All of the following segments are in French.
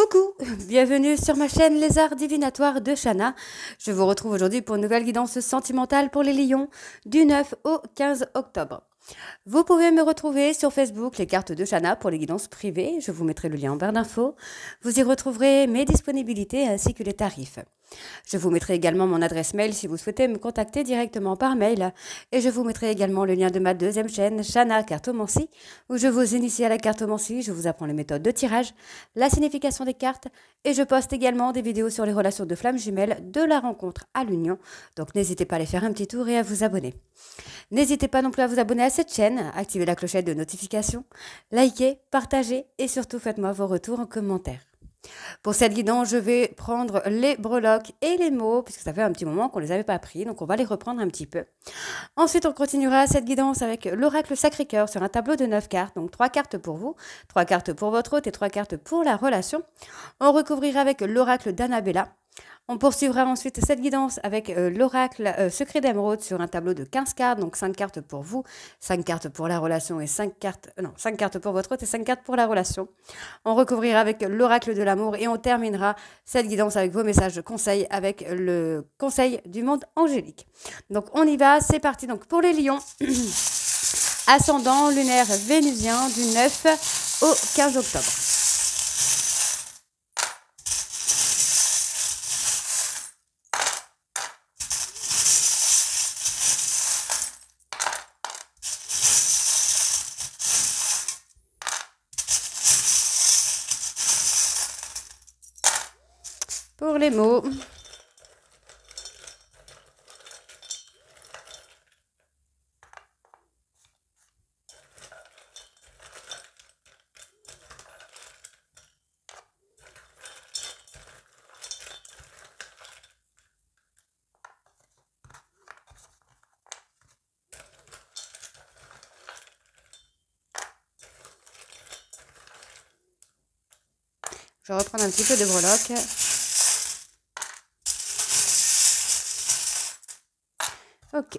Coucou, bienvenue sur ma chaîne Les Arts Divinatoires de Shana. Je vous retrouve aujourd'hui pour une nouvelle guidance sentimentale pour les lions du 9 au 15 octobre. Vous pouvez me retrouver sur Facebook, les cartes de Shana pour les guidances privées. Je vous mettrai le lien en barre d'infos. Vous y retrouverez mes disponibilités ainsi que les tarifs. Je vous mettrai également mon adresse mail si vous souhaitez me contacter directement par mail. Et je vous mettrai également le lien de ma deuxième chaîne, Shana Cartomancie, où je vous initie à la cartomancie, je vous apprends les méthodes de tirage, la signification des cartes, et je poste également des vidéos sur les relations de flammes jumelles de la rencontre à l'union. Donc n'hésitez pas à aller faire un petit tour et à vous abonner. N'hésitez pas non plus à vous abonner à cette chaîne, activer la clochette de notification, liker, partager et surtout faites-moi vos retours en commentaire. Pour cette guidance, je vais prendre les breloques et les mots, puisque ça fait un petit moment qu'on ne les avait pas pris, donc on va les reprendre un petit peu. Ensuite, on continuera cette guidance avec l'oracle Sacré-Cœur sur un tableau de 9 cartes, donc 3 cartes pour vous, 3 cartes pour votre hôte et 3 cartes pour la relation. On recouvrira avec l'oracle d'Annabella. On poursuivra ensuite cette guidance avec l'oracle Secret d'Émeraude sur un tableau de 15 cartes, donc 5 cartes pour vous, 5 cartes pour la relation et 5 cartes pour votre hôte et 5 cartes pour la relation. On recouvrira avec l'oracle de l'amour et on terminera cette guidance avec vos messages de conseil avec le conseil du monde angélique. Donc on y va, c'est parti. Donc pour les lions, ascendant lunaire vénusien du 9 au 15 octobre. Pour les mots, je vais reprendre un petit peu de breloque. Ok.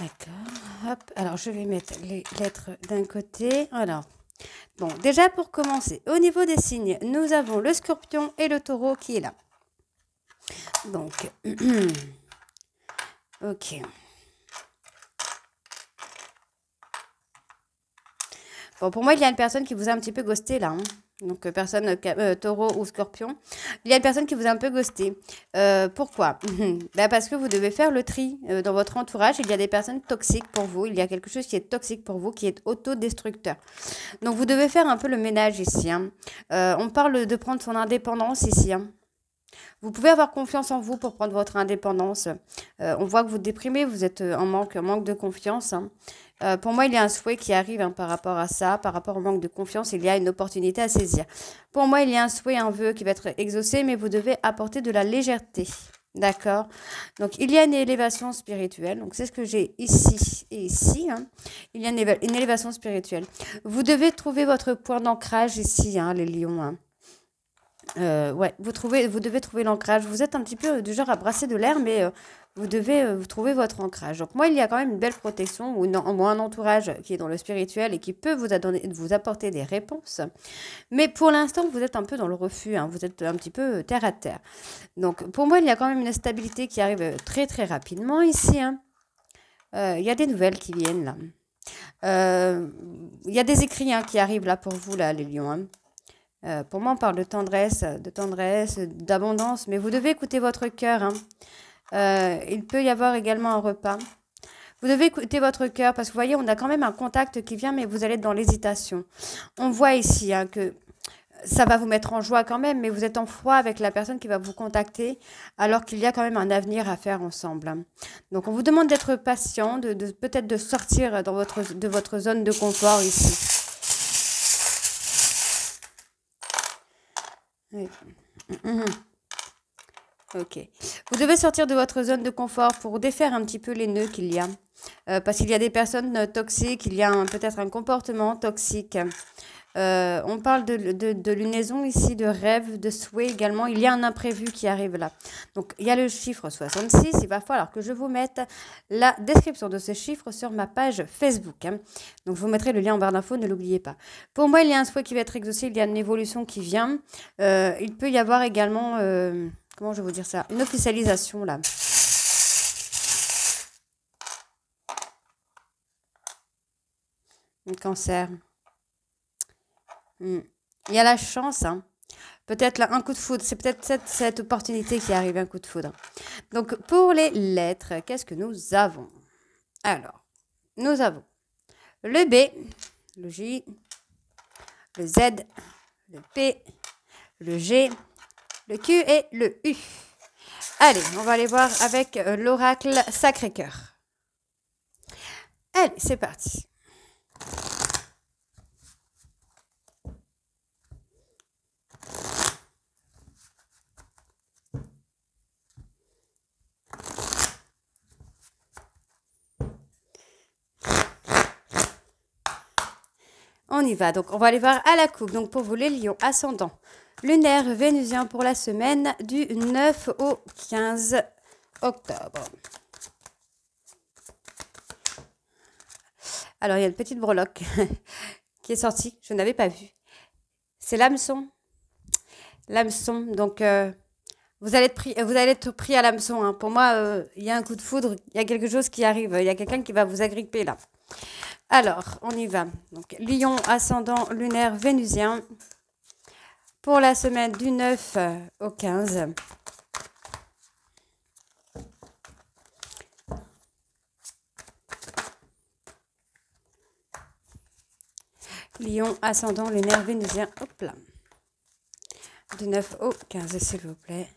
D'accord. Hop. Alors, je vais mettre les lettres d'un côté. Alors, bon, déjà pour commencer, au niveau des signes, nous avons le scorpion et le taureau qui est là. Donc, ok. Bon, pour moi, il y a une personne qui vous a un petit peu ghosté là. Donc, personne, taureau ou scorpion. Il y a une personne qui vous a un peu ghosté. Pourquoi? Parce que vous devez faire le tri dans votre entourage. Il y a des personnes toxiques pour vous. Il y a quelque chose qui est toxique pour vous, qui est autodestructeur. Donc, vous devez faire un peu le ménage ici. On parle de prendre son indépendance ici. Vous pouvez avoir confiance en vous pour prendre votre indépendance. On voit que vous déprimez, vous êtes en manque de confiance. Pour moi, il y a un souhait qui arrive par rapport à ça, par rapport au manque de confiance, il y a une opportunité à saisir. Pour moi, il y a un souhait, un vœu qui va être exaucé, mais vous devez apporter de la légèreté. D'accord? Donc, il y a une élévation spirituelle. Donc, c'est ce que j'ai ici et ici. Il y a une élévation spirituelle. Vous devez trouver votre point d'ancrage ici, les lions. Ouais, vous devez trouver l'ancrage. Vous êtes un petit peu du genre à brasser de l'air, mais vous devez vous trouver votre ancrage. Donc moi, il y a quand même une belle protection ou un entourage qui est dans le spirituel et qui peut vous apporter des réponses. Mais pour l'instant, vous êtes un peu dans le refus. Vous êtes un petit peu terre à terre. Donc pour moi, il y a quand même une stabilité qui arrive très très rapidement ici. Il y a des nouvelles qui viennent là. Il y a des écrits qui arrivent là pour vous là, les lions. Pour moi, on parle de tendresse, d'abondance, mais vous devez écouter votre cœur. Il peut y avoir également un repas. Vous devez écouter votre cœur parce que vous voyez, on a quand même un contact qui vient, mais vous allez être dans l'hésitation. On voit ici que ça va vous mettre en joie quand même, mais vous êtes en froid avec la personne qui va vous contacter, alors qu'il y a quand même un avenir à faire ensemble. Donc, on vous demande d'être patient, peut-être de sortir de votre zone de confort ici. Oui. Ok. Vous devez sortir de votre zone de confort pour défaire un petit peu les nœuds qu'il y a. Parce qu'il y a des personnes toxiques, il y a peut-être un comportement toxique. On parle de lunaison ici, de rêve, de souhait également. Il y a un imprévu qui arrive là. Donc, il y a le chiffre 66. Il va falloir que je vous mette la description de ce chiffre sur ma page Facebook, hein. Donc, je vous mettrai le lien en barre d'infos, ne l'oubliez pas. Pour moi, il y a un souhait qui va être exaucé. Il y a une évolution qui vient. Il peut y avoir également, comment je vais vous dire ça, une officialisation là. Un cancer. Il y a la chance, hein. Peut-être là, un coup de foudre. C'est peut-être cette opportunité qui arrive, un coup de foudre. Donc, pour les lettres, qu'est-ce que nous avons? Alors, nous avons le B, le J, le Z, le P, le G, le Q et le U. Allez, on va aller voir avec l'oracle Sacré-Cœur. Allez, c'est parti. On y va. Donc, on va aller voir à la coupe. Donc, pour vous, les lions ascendants, lunaire vénusien pour la semaine du 9 au 15 octobre. Alors, il y a une petite breloque qui est sortie. Je n'avais pas vu. C'est l'hameçon. L'hameçon. Donc, vous allez être pris à l'hameçon, hein. Pour moi, il y a un coup de foudre. Il y a quelque chose qui arrive. Il y a quelqu'un qui va vous agripper là. Alors, on y va. Donc, lion ascendant lunaire vénusien pour la semaine du 9 au 15. Lion ascendant lunaire vénusien. Hop là. Du 9 au 15, s'il vous plaît.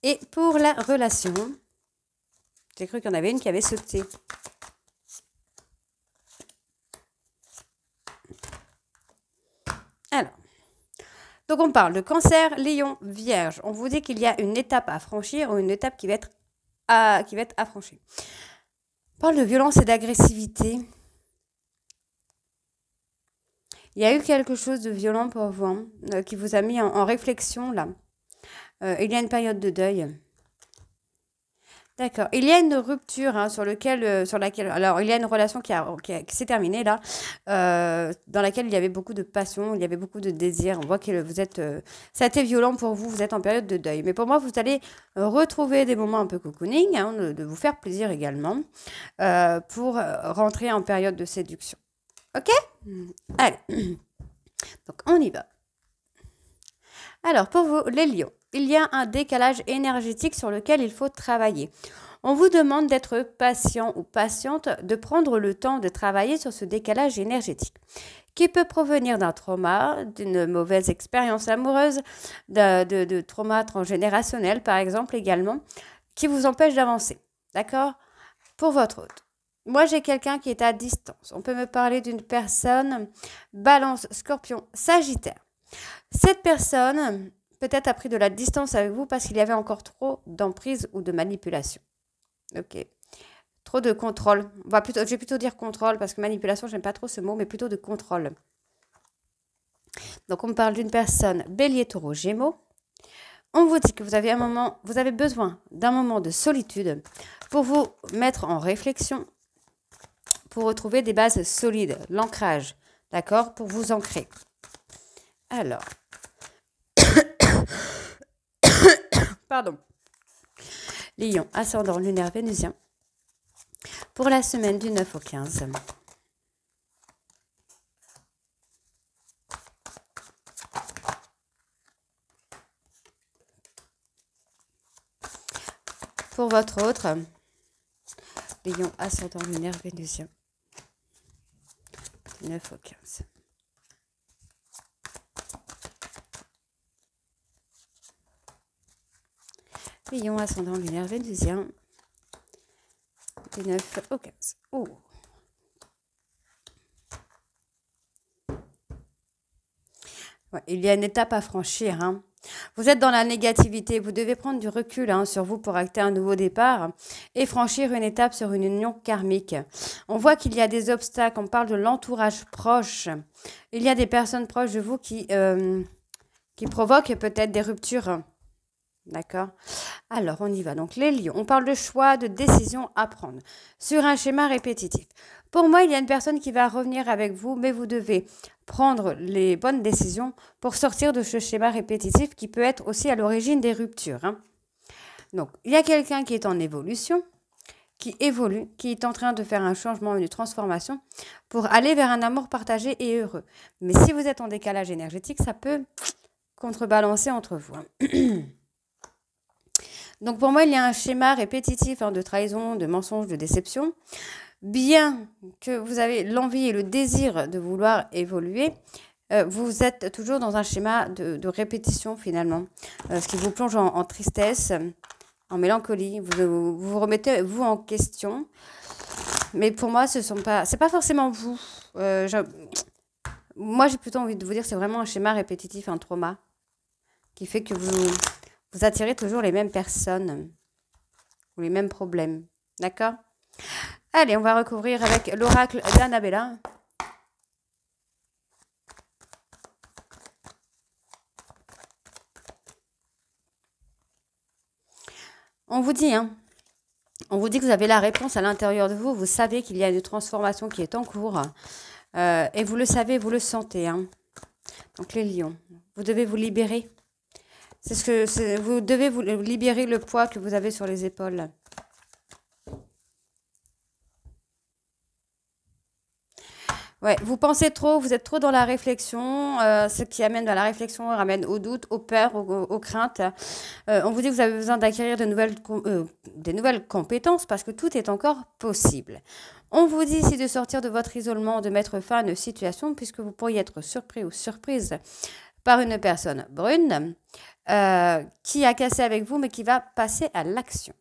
Et pour la relation, j'ai cru qu'il y en avait une qui avait sauté. Alors, donc on parle de cancer, lion, vierge. On vous dit qu'il y a une étape à franchir ou une étape qui va être affranchie. On parle de violence et d'agressivité. Il y a eu quelque chose de violent pour vous, hein, qui vous a mis en réflexion là. Il y a une période de deuil. D'accord. Il y a une rupture, hein, sur laquelle, alors il y a une relation qui s'est terminée là, dans laquelle il y avait beaucoup de passion, il y avait beaucoup de désir. On voit que vous êtes, ça a été violent pour vous, vous êtes en période de deuil. Mais pour moi, vous allez retrouver des moments un peu cocooning, hein, de vous faire plaisir également, pour rentrer en période de séduction. Ok? Allez. Donc on y va. Alors pour vous, les lions. Il y a un décalage énergétique sur lequel il faut travailler. On vous demande d'être patient ou patiente, de prendre le temps de travailler sur ce décalage énergétique, qui peut provenir d'un trauma, d'une mauvaise expérience amoureuse, de trauma transgénérationnel par exemple également, qui vous empêche d'avancer. D'accord? Pour votre hôte. Moi, j'ai quelqu'un qui est à distance. On peut me parler d'une personne Balance, Scorpion, Sagittaire. Cette personne peut-être a pris de la distance avec vous parce qu'il y avait encore trop d'emprise ou de manipulation. Ok. Trop de contrôle. Je vais plutôt dire contrôle parce que manipulation, j'aime pas trop ce mot, mais plutôt de contrôle. Donc, on me parle d'une personne Bélier, Taureau, Gémeaux. On vous dit que vous avez besoin d'un moment de solitude pour vous mettre en réflexion, pour retrouver des bases solides, l'ancrage, d'accord, pour vous ancrer. Alors, pardon. Lion, ascendant lunaire vénusien, pour la semaine du 9 au 15. Pour votre autre, Lion, ascendant lunaire vénusien, du 9 au 15. Lion, ascendant lunaire vénusien, du 9 au 15. Oh. Ouais, il y a une étape à franchir, hein. Vous êtes dans la négativité. Vous devez prendre du recul sur vous pour acter un nouveau départ et franchir une étape sur une union karmique. On voit qu'il y a des obstacles. On parle de l'entourage proche. Il y a des personnes proches de vous qui provoquent peut-être des ruptures. D'accord? Alors, on y va. Donc, les lions. On parle de choix, de décision à prendre sur un schéma répétitif. Pour moi, il y a une personne qui va revenir avec vous, mais vous devez prendre les bonnes décisions pour sortir de ce schéma répétitif qui peut être aussi à l'origine des ruptures. Donc, il y a quelqu'un qui est en évolution, qui évolue, qui est en train de faire un changement, une transformation pour aller vers un amour partagé et heureux. Mais si vous êtes en décalage énergétique, ça peut contrebalancer entre vous. Donc pour moi, il y a un schéma répétitif de trahison, de mensonge, de déception. Bien que vous avez l'envie et le désir de vouloir évoluer, vous êtes toujours dans un schéma de répétition finalement, ce qui vous plonge en tristesse, en mélancolie. Vous remettez vous en question. Mais pour moi, c'est pas forcément vous. Moi, j'ai plutôt envie de vous dire que c'est vraiment un schéma répétitif, un trauma, qui fait que vous attirez toujours les mêmes personnes ou les mêmes problèmes. D'accord? Allez, on va recouvrir avec l'oracle d'Annabella. On vous dit que vous avez la réponse à l'intérieur de vous. Vous savez qu'il y a une transformation qui est en cours. Et vous le savez, vous le sentez. Donc les lions, vous devez vous libérer. Vous devez vous libérer le poids que vous avez sur les épaules. Ouais, vous pensez trop, vous êtes trop dans la réflexion. Ce qui amène à la réflexion ramène au doute, aux peurs, aux craintes. On vous dit que vous avez besoin d'acquérir des nouvelles compétences parce que tout est encore possible. On vous dit ici de sortir de votre isolement, de mettre fin à une situation puisque vous pourriez être surpris ou surprise par une personne brune qui a cassé avec vous mais qui va passer à l'action.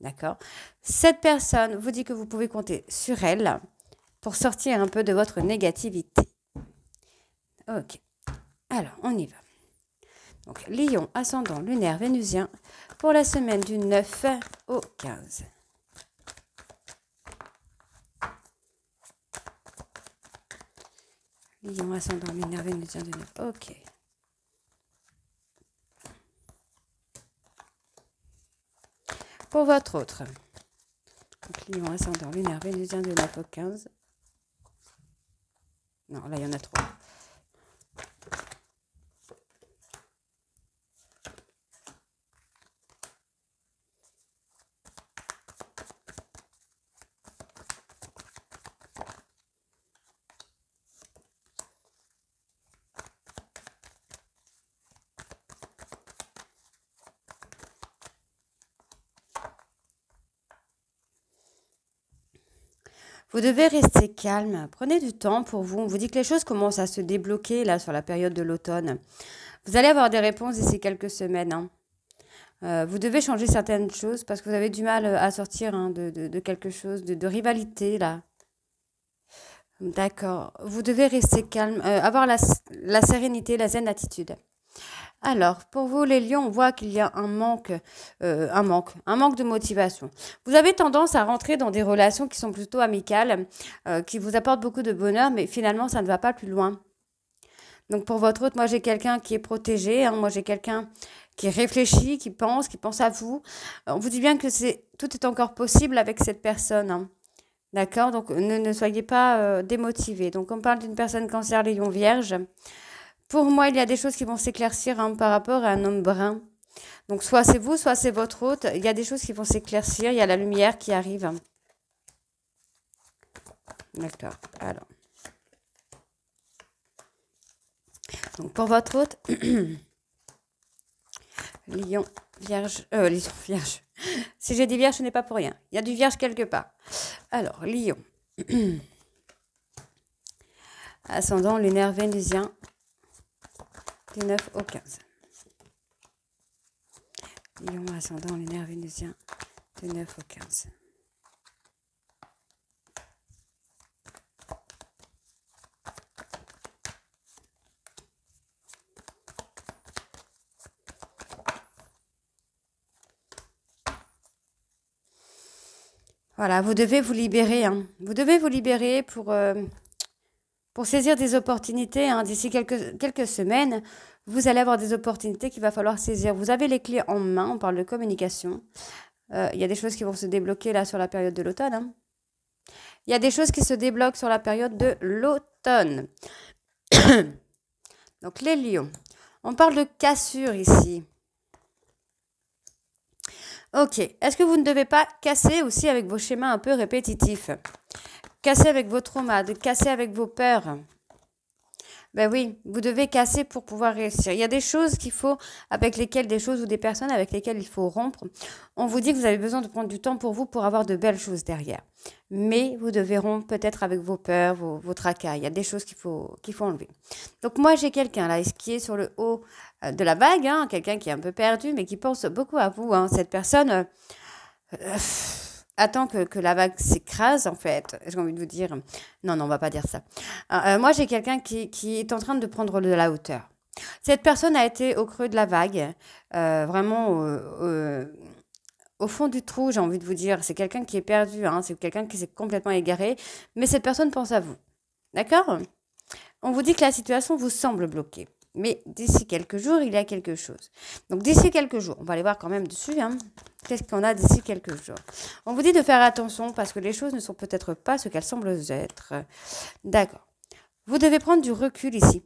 D'accord? Cette personne vous dit que vous pouvez compter sur elle pour sortir un peu de votre négativité. Ok. Alors, on y va. Donc, Lion, ascendant lunaire vénusien pour la semaine du 9 au 15. Lion, ascendant lunaire vénusien du 9. Ok. Pour votre autre. Donc, Lion, ascendant lunaire vénusien du 9 au 15. Non, là, il y en a 3. Vous devez rester calme, prenez du temps pour vous. On vous dit que les choses commencent à se débloquer là sur la période de l'automne. Vous allez avoir des réponses d'ici quelques semaines. Vous devez changer certaines choses parce que vous avez du mal à sortir de quelque chose, de rivalité là. D'accord. Vous devez rester calme, avoir la sérénité, la zen attitude. Alors, pour vous, les lions, on voit qu'il y a un manque de motivation. Vous avez tendance à rentrer dans des relations qui sont plutôt amicales, qui vous apportent beaucoup de bonheur, mais finalement, ça ne va pas plus loin. Donc, pour votre autre, moi, j'ai quelqu'un qui est protégé, moi, j'ai quelqu'un qui réfléchit, qui pense à vous. On vous dit bien que tout est encore possible avec cette personne. D'accord? Donc, ne soyez pas démotivés. Donc, on parle d'une personne cancer, lion, vierge. Pour moi, il y a des choses qui vont s'éclaircir par rapport à un homme brun. Donc, soit c'est vous, soit c'est votre hôte. Il y a des choses qui vont s'éclaircir. Il y a la lumière qui arrive. D'accord. Alors. Donc, pour votre hôte, lion, vierge. Lion, vierge. Si j'ai dit vierge, ce n'est pas pour rien. Il y a du vierge quelque part. Alors, lion. Ascendant lunaire vénusien. Du 9 au 15. Lion, ascendant lunaire vénusien. Du 9 au 15. Voilà, vous devez vous libérer, hein. Vous devez vous libérer pour saisir des opportunités, hein. D'ici quelques semaines, vous allez avoir des opportunités qu'il va falloir saisir. Vous avez les clés en main, on parle de communication. Il y a des choses qui vont se débloquer là sur la période de l'automne, hein. Il y a des choses qui se débloquent sur la période de l'automne. Donc les lions. On parle de cassure ici. Ok. Est-ce que vous ne devez pas casser aussi avec vos schémas un peu répétitifs? Casser avec vos traumas, de casser avec vos peurs. Ben oui, vous devez casser pour pouvoir réussir. Il y a des choses qu'il faut, avec lesquelles, des choses ou des personnes avec lesquelles il faut rompre. On vous dit que vous avez besoin de prendre du temps pour vous pour avoir de belles choses derrière. Mais vous devez rompre peut-être avec vos peurs, vos tracas. Il y a des choses qu'il faut enlever. Donc moi, j'ai quelqu'un là qui est sur le haut de la vague, hein, quelqu'un qui est un peu perdu, mais qui pense beaucoup à vous, hein. Cette personne attend que la vague s'écrase, en fait. J'ai envie de vous dire. Non, non, on va pas dire ça. Moi, j'ai quelqu'un qui est en train de prendre de la hauteur. Cette personne a été au creux de la vague, vraiment au fond du trou, j'ai envie de vous dire. C'est quelqu'un qui est perdu, hein, c'est quelqu'un qui s'est complètement égaré, mais cette personne pense à vous. D'accord? On vous dit que la situation vous semble bloquée. Mais d'ici quelques jours, il y a quelque chose. Donc d'ici quelques jours, on va aller voir quand même dessus, hein. Qu'est-ce qu'on a d'ici quelques jours? On vous dit de faire attention parce que les choses ne sont peut-être pas ce qu'elles semblent être. D'accord. Vous devez prendre du recul ici.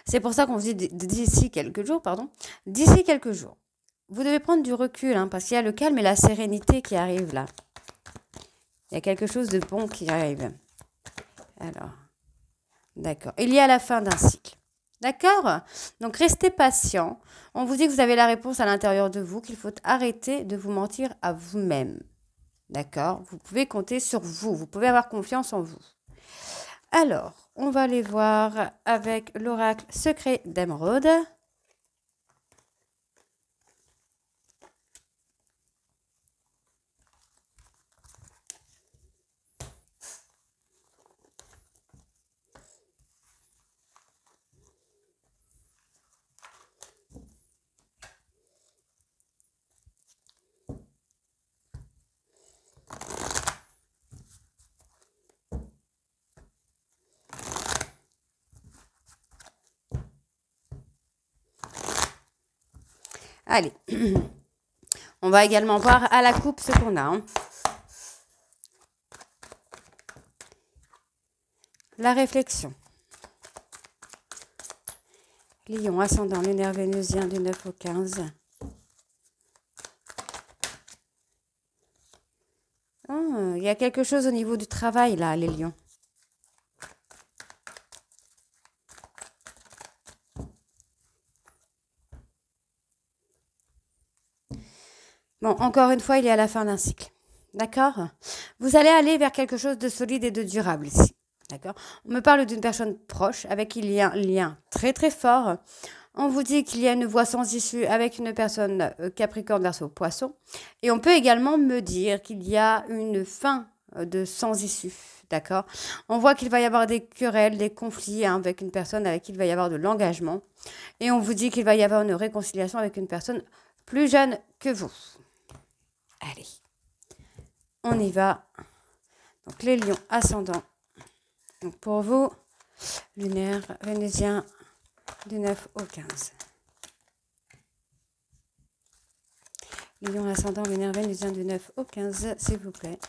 C'est pour ça qu'on vous dit d'ici quelques jours, pardon. D'ici quelques jours. Vous devez prendre du recul, hein, parce qu'il y a le calme et la sérénité qui arrivent là. Il y a quelque chose de bon qui arrive. Alors, d'accord. Il y a la fin d'un cycle. D'accord? Donc, restez patient. On vous dit que vous avez la réponse à l'intérieur de vous, qu'il faut arrêter de vous mentir à vous-même. D'accord? Vous pouvez compter sur vous. Vous pouvez avoir confiance en vous. Alors, on va aller voir avec l'oracle secret d'émeraude. Allez, on va également voir à la coupe ce qu'on a, hein. La réflexion. Lion, ascendant, lunaire vénusien du 9 au 15. Oh, il y a quelque chose au niveau du travail là, les lions. Bon, encore une fois, il est à la fin d'un cycle. D'accord? Vous allez aller vers quelque chose de solide et de durable ici. D'accord? On me parle d'une personne proche avec qui il y a un lien très très fort. On vous dit qu'il y a une voie sans issue avec une personne Capricorne, Verseau, Poisson. Et on peut également me dire qu'il y a une fin de sans issue. D'accord? On voit qu'il va y avoir des querelles, des conflits, hein, avec une personne avec qui il va y avoir de l'engagement. Et on vous dit qu'il va y avoir une réconciliation avec une personne plus jeune que vous. Allez, on y va. Donc les lions ascendants. Donc pour vous, lunaire, vénusien, du 9 au 15. Lion ascendant, lunaire, vénusien, du 9 au 15, s'il vous plaît.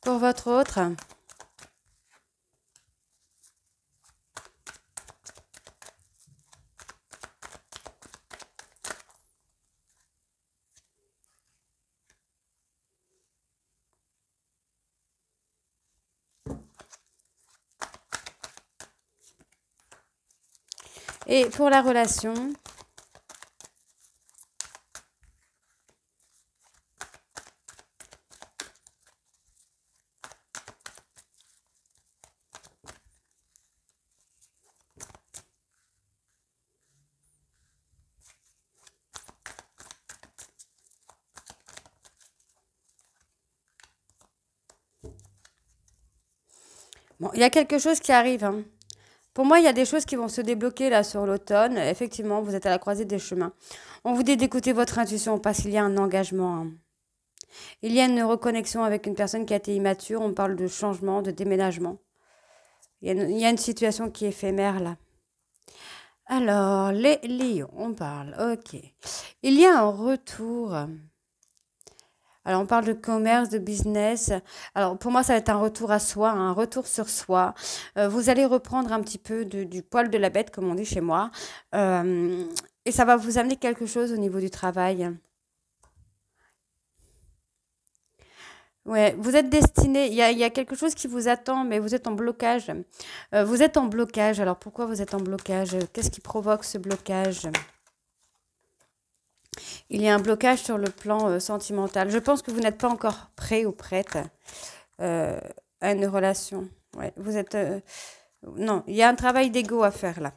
Pour votre autre, et pour la relation, Bon, il y a quelque chose qui arrive, hein. Pour moi, il y a des choses qui vont se débloquer là sur l'automne. Effectivement, vous êtes à la croisée des chemins. On vous dit d'écouter votre intuition parce qu'il y a un engagement, hein. Il y a une reconnexion avec une personne qui a été immature. On parle de changement, de déménagement. Il y a une situation qui est éphémère là. Alors, les lions, on parle. Ok. Il y a un retour. Alors, on parle de commerce, de business. Alors, pour moi, ça va être un retour à soi, un retour sur soi. Vous allez reprendre un petit peu du poil de la bête, comme on dit chez moi. Euh, et ça va vous amener quelque chose au niveau du travail. Ouais, vous êtes destiné, il y a quelque chose qui vous attend, mais vous êtes en blocage. Vous êtes en blocage. Alors, pourquoi vous êtes en blocage? Qu'est-ce qui provoque ce blocage? Il y a un blocage sur le plan sentimental. Je pense que vous n'êtes pas encore prêt ou prête euh, à une relation. Ouais, vous êtes. Non, il y a un travail d'ego à faire là.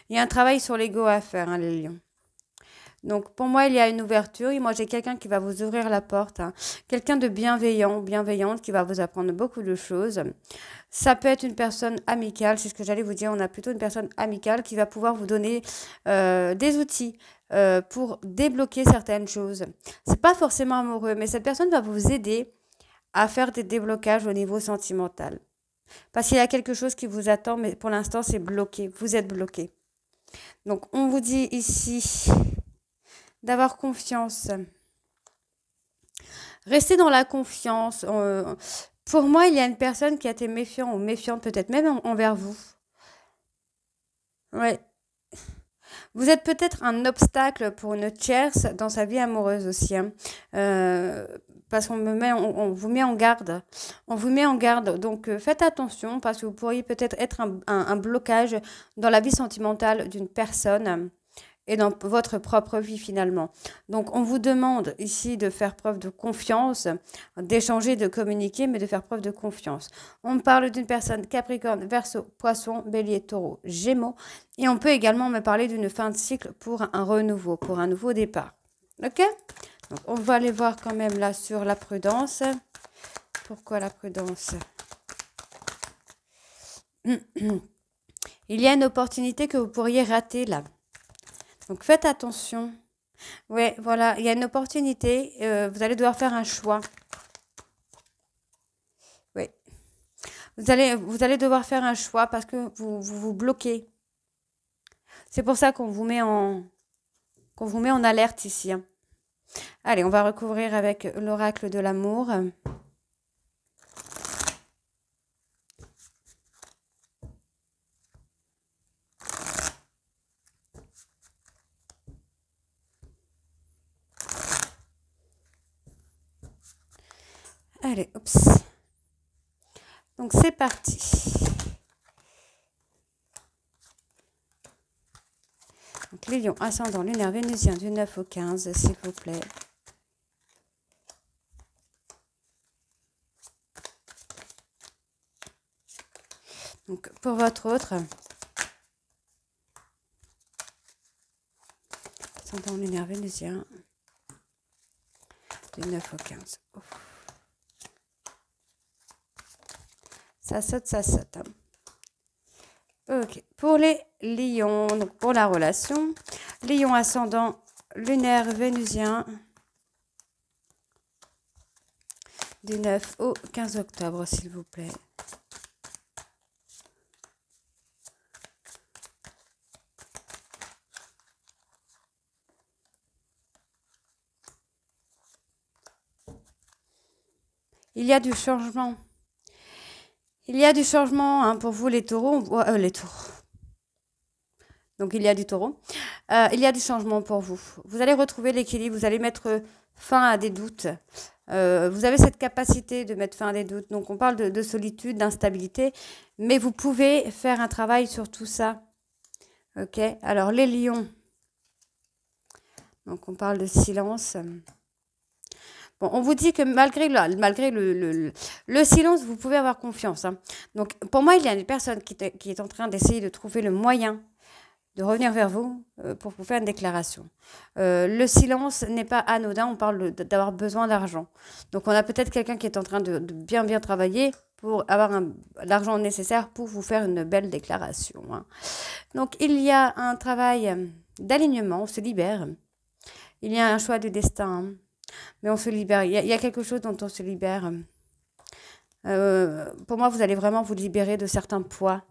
Il y a un travail sur l'ego à faire, hein, les lions. Donc, pour moi, il y a une ouverture. Et moi, j'ai quelqu'un qui va vous ouvrir la porte, hein. Quelqu'un de bienveillant, bienveillante, qui va vous apprendre beaucoup de choses. Ça peut être une personne amicale, c'est ce que j'allais vous dire. On a plutôt une personne amicale qui va pouvoir vous donner des outils pour débloquer certaines choses. C'est pas forcément amoureux, mais cette personne va vous aider à faire des déblocages au niveau sentimental. Parce qu'il y a quelque chose qui vous attend, mais pour l'instant, c'est bloqué. Vous êtes bloqué. Donc, on vous dit ici d'avoir confiance. Restez dans la confiance. Pour moi, il y a une personne qui a été méfiant ou méfiante, peut-être même envers vous. Ouais. Vous êtes peut-être un obstacle pour une tierce dans sa vie amoureuse aussi, hein. Euh, Parce on vous met en garde. On vous met en garde. Donc, faites attention parce que vous pourriez peut-être être un blocage dans la vie sentimentale d'une personne et dans votre propre vie finalement. Donc on vous demande ici de faire preuve de confiance, d'échanger, de communiquer, mais de faire preuve de confiance. On parle d'une personne Capricorne, Verseau, Poisson, Bélier, Taureau, Gémeaux, et on peut également me parler d'une fin de cycle pour un renouveau, pour un nouveau départ. Ok? Donc on va aller voir quand même là sur la prudence. Pourquoi la prudence? Il y a une opportunité que vous pourriez rater là. Donc faites attention. Ouais, voilà, il y a une opportunité. Vous allez devoir faire un choix. Oui. Vous allez devoir faire un choix parce que vous bloquez. C'est pour ça qu'on vous met en alerte ici, hein. Allez, on va recouvrir avec l'oracle de l'amour. Allez, oups. Donc c'est parti. Donc les lions, ascendant lunaire vénusien du 9 au 15, s'il vous plaît. Donc pour votre autre, ascendant lunaire vénusien du 9 au 15. Ouf. Ça saute, hein. Ok, pour les lions, donc pour la relation, lion ascendant lunaire vénusien du 9 au 15 octobre, s'il vous plaît. Il y a du changement. Il y a du changement, hein, pour vous les taureaux. Les taureaux. Donc il y a du taureau. Il y a du changement pour vous. Vous allez retrouver l'équilibre, vous allez mettre fin à des doutes. Vous avez cette capacité de mettre fin à des doutes. Donc on parle de solitude, d'instabilité, mais vous pouvez faire un travail sur tout ça. Ok. Alors les lions. Donc on parle de silence. Bon, on vous dit que malgré le silence, vous pouvez avoir confiance, hein. Donc, pour moi, il y a une personne qui est en train d'essayer de trouver le moyen de revenir vers vous pour vous faire une déclaration. Le silence n'est pas anodin, on parle d'avoir besoin d'argent. Donc, on a peut-être quelqu'un qui est en train de bien travailler pour avoir l'argent nécessaire pour vous faire une belle déclaration, hein. Donc, il y a un travail d'alignement, on se libère. Il y a un choix de destin, hein, mais on se libère. Il y a quelque chose dont on se libère. Pour moi, vous allez vraiment vous libérer de certains poids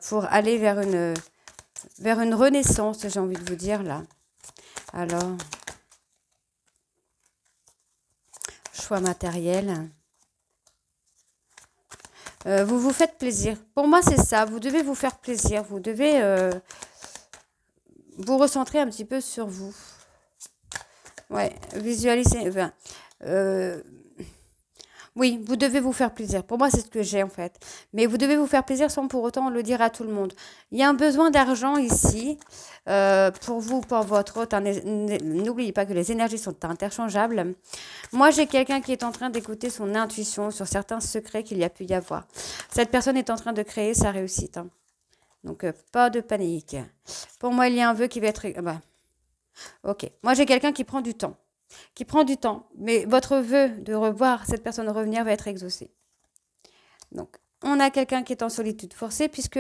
pour aller vers une renaissance, j'ai envie de vous dire, là. Alors, choix matériel. Vous vous faites plaisir. Pour moi, c'est ça. Vous devez vous faire plaisir. Vous devez vous recentrer un petit peu sur vous. Ouais, visualiser. Enfin, oui, vous devez vous faire plaisir. Pour moi, c'est ce que j'ai en fait. Mais vous devez vous faire plaisir sans pour autant le dire à tout le monde. Il y a un besoin d'argent ici pour vous, pour votre hôte. N'oubliez pas que les énergies sont interchangeables. Moi, j'ai quelqu'un qui est en train d'écouter son intuition sur certains secrets qu'il y a pu y avoir. Cette personne est en train de créer sa réussite, hein. Donc, pas de panique. Pour moi, il y a un vœu qui va être... ok. Moi, j'ai quelqu'un qui prend du temps. Mais votre vœu de revoir cette personne revenir va être exaucé. Donc, on a quelqu'un qui est en solitude forcée puisque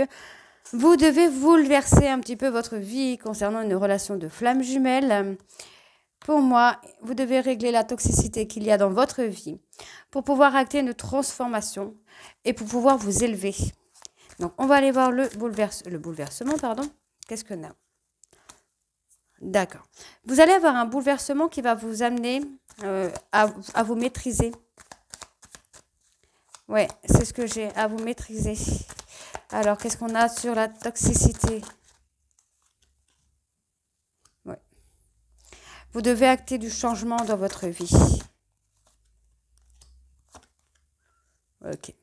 vous devez bouleverser un petit peu votre vie concernant une relation de flamme jumelle. Pour moi, vous devez régler la toxicité qu'il y a dans votre vie pour pouvoir acter une transformation et pour pouvoir vous élever. Donc, on va aller voir le bouleversement, pardon. Qu'est-ce qu'on a ? D'accord. Vous allez avoir un bouleversement qui va vous amener à vous maîtriser. Ouais, c'est ce que j'ai, à vous maîtriser. Alors, qu'est-ce qu'on a sur la toxicité? Ouais. Vous devez acter du changement dans votre vie. Ok.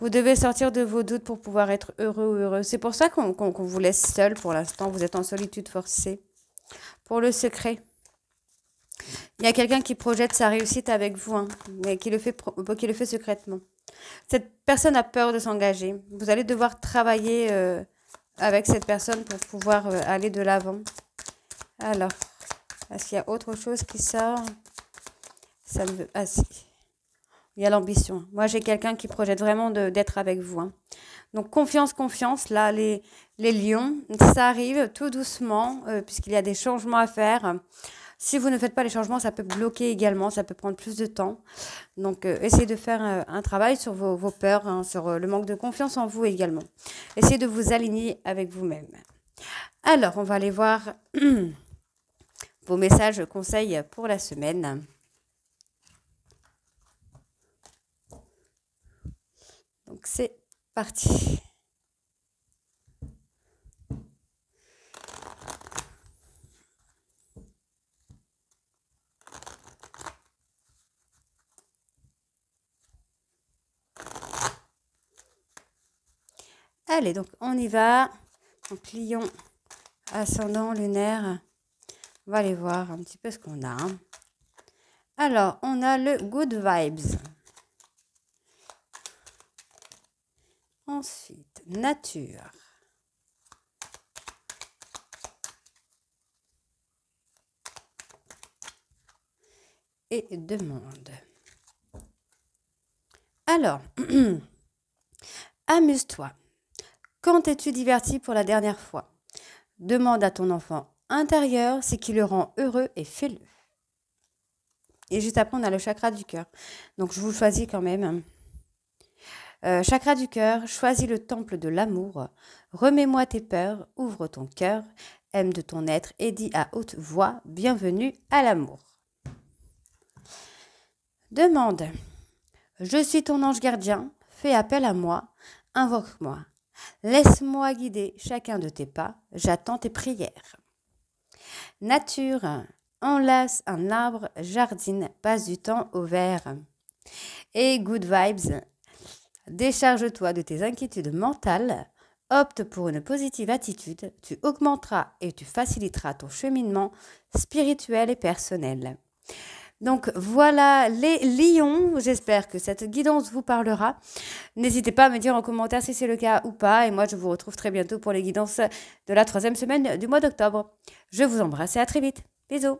Vous devez sortir de vos doutes pour pouvoir être heureux ou heureuse. C'est pour ça qu'on vous laisse seul pour l'instant. Vous êtes en solitude forcée. Pour le secret, il y a quelqu'un qui projette sa réussite avec vous, hein, mais qui le fait secrètement. Cette personne a peur de s'engager. Vous allez devoir travailler avec cette personne pour pouvoir aller de l'avant. Alors, est-ce qu'il y a autre chose qui sort? Ça me veut... Ah si, il y a l'ambition. Moi, j'ai quelqu'un qui projette vraiment d'être avec vous, hein. Donc, confiance, confiance. Là, les lions, ça arrive tout doucement, puisqu'il y a des changements à faire. Si vous ne faites pas les changements, ça peut bloquer également, ça peut prendre plus de temps. Donc, essayez de faire un travail sur vos peurs, hein, sur le manque de confiance en vous également. Essayez de vous aligner avec vous-même. Alors, on va aller voir vos messages conseils pour la semaine. Donc, c'est parti. Allez, donc on y va. Donc, lion, ascendant, lunaire. On va aller voir un petit peu ce qu'on a, hein. Alors, on a le Good Vibes. Ensuite, nature. Et demande. Alors, amuse-toi. Quand t'es-tu diverti pour la dernière fois? Demande à ton enfant intérieur ce qui le rend heureux et fais-le. Et juste après, on a le chakra du cœur. Donc, je vous choisis quand même. Chakra du cœur, choisis le temple de l'amour. Remets-moi tes peurs, ouvre ton cœur, aime de ton être et dis à haute voix, bienvenue à l'amour. Demande. Je suis ton ange gardien, fais appel à moi, invoque-moi. Laisse-moi guider chacun de tes pas, j'attends tes prières. Nature, enlace un arbre, jardine, passe du temps au vert. Et good vibes, décharge-toi de tes inquiétudes mentales, opte pour une positive attitude, tu augmenteras et tu faciliteras ton cheminement spirituel et personnel. Donc voilà les lions, j'espère que cette guidance vous parlera. N'hésitez pas à me dire en commentaire si c'est le cas ou pas. Et moi, je vous retrouve très bientôt pour les guidances de la 3e semaine du mois d'octobre. Je vous embrasse et à très vite. Bisous.